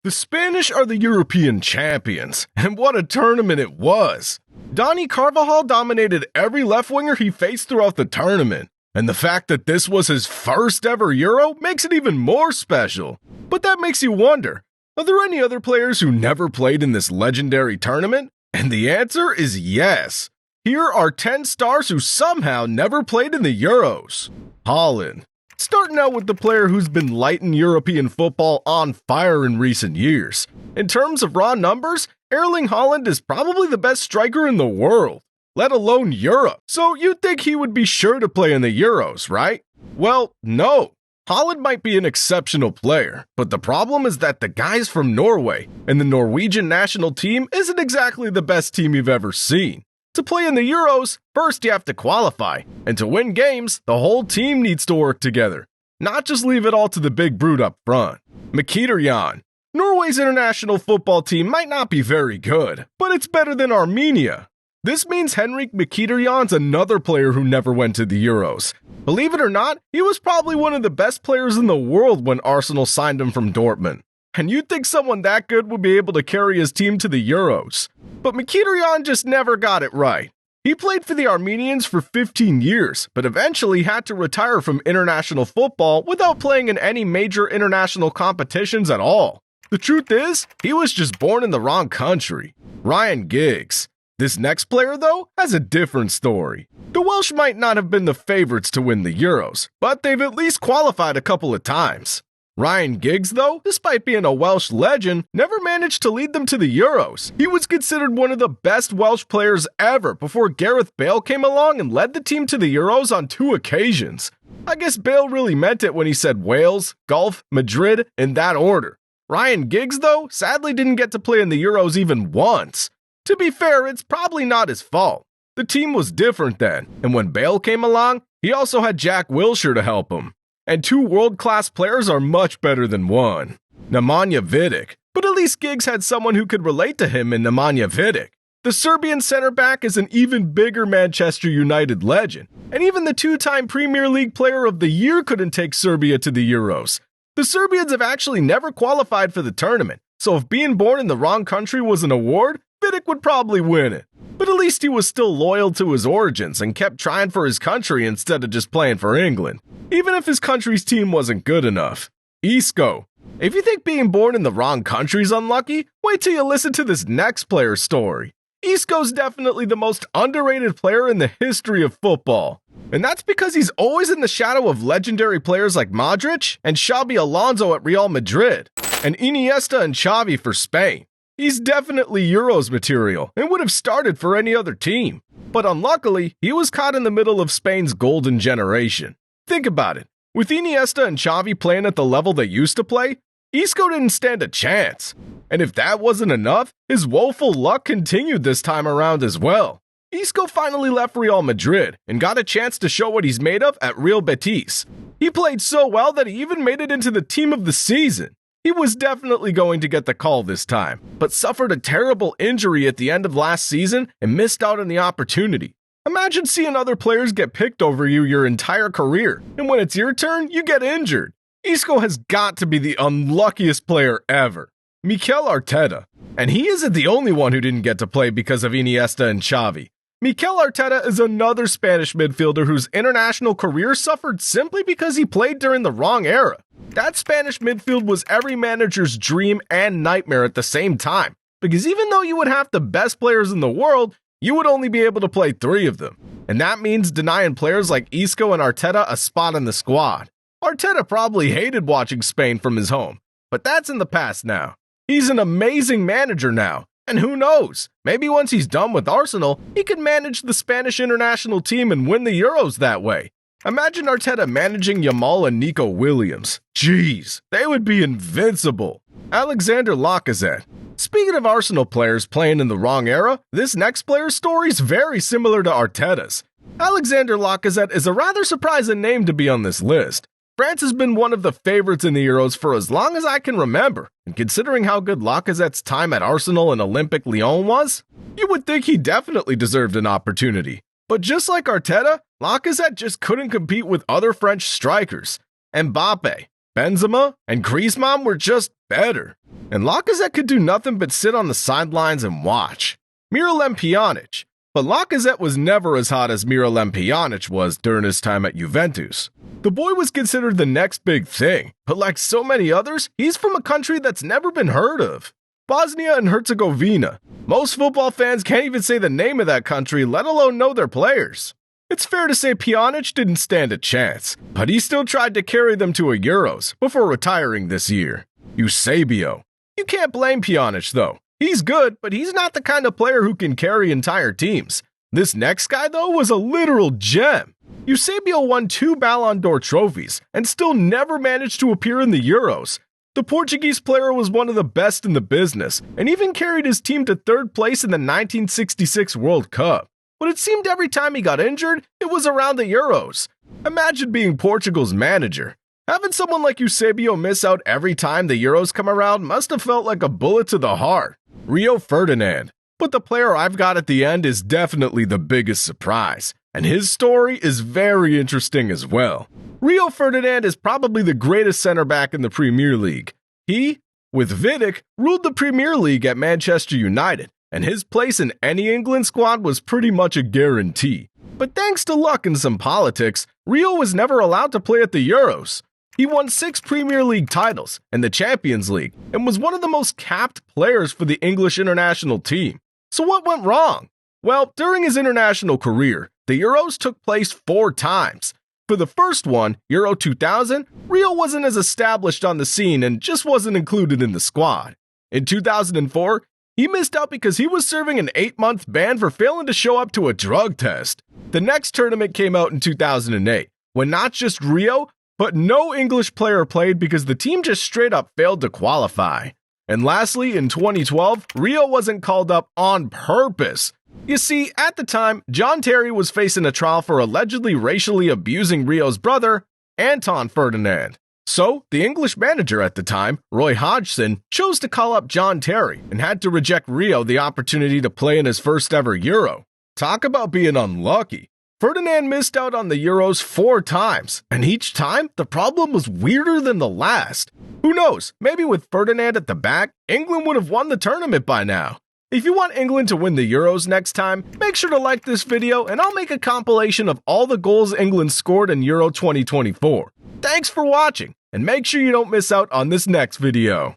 The Spanish are the European champions, and what a tournament it was! Dani Carvajal dominated every left winger he faced throughout the tournament, and the fact that this was his first ever Euro makes it even more special. But that makes you wonder, are there any other players who never played in this legendary tournament? And the answer is yes. Here are 10 stars who somehow never played in the Euros. Haaland. Starting out with the player who's been lighting European football on fire in recent years. In terms of raw numbers, Erling Haaland is probably the best striker in the world, let alone Europe. So you'd think he would be sure to play in the Euros, right? Well, no. Haaland might be an exceptional player, but the problem is that the guy's from Norway, and the Norwegian national team isn't exactly the best team you've ever seen. To play in the Euros, first you have to qualify, and to win games, the whole team needs to work together, not just leave it all to the big brute up front. Mkhitaryan. Norway's international football team might not be very good, but it's better than Armenia. This means Henrik Mkhitaryan's another player who never went to the Euros. Believe it or not, he was probably one of the best players in the world when Arsenal signed him from Dortmund. And you'd think someone that good would be able to carry his team to the Euros. But Mkhitaryan just never got it right. He played for the Armenians for 15 years, but eventually had to retire from international football without playing in any major international competitions at all. The truth is, he was just born in the wrong country. Ryan Giggs. This next player, though, has a different story. The Welsh might not have been the favorites to win the Euros, but they've at least qualified a couple of times. Ryan Giggs, though, despite being a Welsh legend, never managed to lead them to the Euros. He was considered one of the best Welsh players ever before Gareth Bale came along and led the team to the Euros on 2 occasions. I guess Bale really meant it when he said Wales, Gulf, Madrid, in that order. Ryan Giggs, though, sadly didn't get to play in the Euros even once. To be fair, it's probably not his fault. The team was different then, and when Bale came along, he also had Jack Wilshere to help him. And 2 world-class players are much better than one. Nemanja Vidic. But at least Giggs had someone who could relate to him in Nemanja Vidic. The Serbian center back is an even bigger Manchester United legend, and even the 2-time Premier League Player of the Year couldn't take Serbia to the Euros. The Serbians have actually never qualified for the tournament, so if being born in the wrong country was an award, Vidic would probably win it. But at least he was still loyal to his origins and kept trying for his country instead of just playing for England, even if his country's team wasn't good enough. Isco. If you think being born in the wrong country's unlucky, wait till you listen to this next player's story. Isco's definitely the most underrated player in the history of football. And that's because he's always in the shadow of legendary players like Modric and Xabi Alonso at Real Madrid, and Iniesta and Xavi for Spain. He's definitely Euros material and would have started for any other team. But unluckily, he was caught in the middle of Spain's golden generation. Think about it. With Iniesta and Xavi playing at the level they used to play, Isco didn't stand a chance. And if that wasn't enough, his woeful luck continued this time around as well. Isco finally left Real Madrid and got a chance to show what he's made of at Real Betis. He played so well that he even made it into the team of the season. He was definitely going to get the call this time, but suffered a terrible injury at the end of last season and missed out on the opportunity. Imagine seeing other players get picked over you your entire career, and when it's your turn, you get injured. Isco has got to be the unluckiest player ever. Mikel Arteta. And he isn't the only one who didn't get to play because of Iniesta and Xavi. Mikel Arteta is another Spanish midfielder whose international career suffered simply because he played during the wrong era. That Spanish midfield was every manager's dream and nightmare at the same time, because even though you would have the best players in the world, you would only be able to play 3 of them. And that means denying players like Isco and Arteta a spot in the squad. Arteta probably hated watching Spain from his home, but that's in the past now. He's an amazing manager now. And who knows, maybe once he's done with Arsenal, he can manage the Spanish international team and win the Euros that way. Imagine Arteta managing Yamal and Nico Williams. Jeez, they would be invincible. Alexander Lacazette. Speaking of Arsenal players playing in the wrong era, this next player's story is very similar to Arteta's. Alexander Lacazette is a rather surprising name to be on this list. France has been one of the favorites in the Euros for as long as I can remember, and considering how good Lacazette's time at Arsenal and Olympique Lyon was, you would think he definitely deserved an opportunity. But just like Arteta, Lacazette just couldn't compete with other French strikers. Mbappe, Benzema, and Griezmann were just better. and Lacazette could do nothing but sit on the sidelines and watch. Miralem Pjanic. But Lacazette was never as hot as Miralem Pjanic was during his time at Juventus. The boy was considered the next big thing, but like so many others, he's from a country that's never been heard of. Bosnia and Herzegovina. Most football fans can't even say the name of that country, let alone know their players. It's fair to say Pjanic didn't stand a chance, but he still tried to carry them to a Euros before retiring this year. Eusebio. You can't blame Pjanic though. He's good, but he's not the kind of player who can carry entire teams. This next guy though was a literal gem. Eusebio won 2 Ballon d'Or trophies and still never managed to appear in the Euros. The Portuguese player was one of the best in the business and even carried his team to 3rd place in the 1966 World Cup. But it seemed every time he got injured, it was around the Euros. Imagine being Portugal's manager. Having someone like Eusebio miss out every time the Euros come around must have felt like a bullet to the heart. Rio Ferdinand. But the player I've got at the end is definitely the biggest surprise, and his story is very interesting as well. Rio Ferdinand is probably the greatest center back in the Premier League. He, with Vidic, ruled the Premier League at Manchester United, and his place in any England squad was pretty much a guarantee. But thanks to luck and some politics, Rio was never allowed to play at the Euros. He won 6 Premier League titles and the Champions League and was one of the most capped players for the English international team. So what went wrong? Well, during his international career, the Euros took place 4 times. For the first one, Euro 2000, Rio wasn't as established on the scene and just wasn't included in the squad. In 2004, he missed out because he was serving an 8-month ban for failing to show up to a drug test. The next tournament came out in 2008, when not just Rio, but no English player played because the team just straight up failed to qualify. And lastly, in 2012, Rio wasn't called up on purpose. You see, at the time, John Terry was facing a trial for allegedly racially abusing Rio's brother, Anton Ferdinand. So, the English manager at the time, Roy Hodgson, chose to call up John Terry and had to reject Rio the opportunity to play in his first ever Euro. Talk about being unlucky. Ferdinand missed out on the Euros 4 times, and each time, the problem was weirder than the last. Who knows, maybe with Ferdinand at the back, England would have won the tournament by now. If you want England to win the Euros next time, make sure to like this video and I'll make a compilation of all the goals England scored in Euro 2024. Thanks for watching, and make sure you don't miss out on this next video.